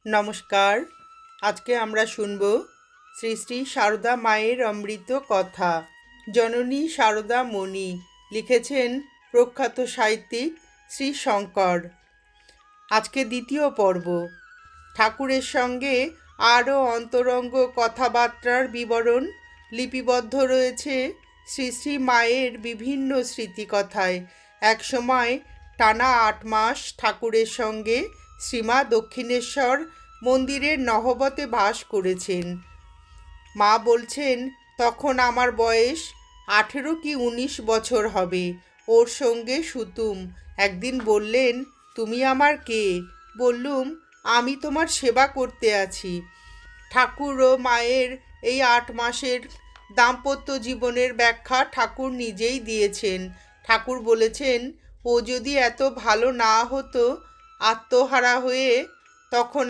নমস্কার। আজকে আমরা শুনব শ্রী শ্রী সারদা মায়ের অমৃত কথা। জননী সারদা মণি লিখেছেন প্রখ্যাত সাহিত্যিক শ্রী শঙ্কর। আজকে দ্বিতীয় পর্ব। ঠাকুরের সঙ্গে আরও অন্তরঙ্গ কথাবার্তার বিবরণ লিপিবদ্ধ রয়েছে শ্রী শ্রী মায়ের বিভিন্ন স্মৃতিকথায়। একসময় টানা ৮ মাস ঠাকুরের সঙ্গে শ্রীমা দক্ষিণেশ্বর মন্দিরের নহবতে বাস করেছেন। মা বলছেন, তখন আমার বয়স 18 কি 19 বছর হবে। ওর সঙ্গে সুতুম একদিন বললেন, তুমি আমার কে? বললুম, আমি তোমার সেবা করতে আছি। ঠাকুর ও মায়ের এই 8 মাসের দাম্পত্য জীবনের ব্যাখ্যা ঠাকুর নিজেই দিয়েছেন। ঠাকুর বলেছেন, ও যদি এত ভালো না হতো, আত্মহারা হয়ে তখন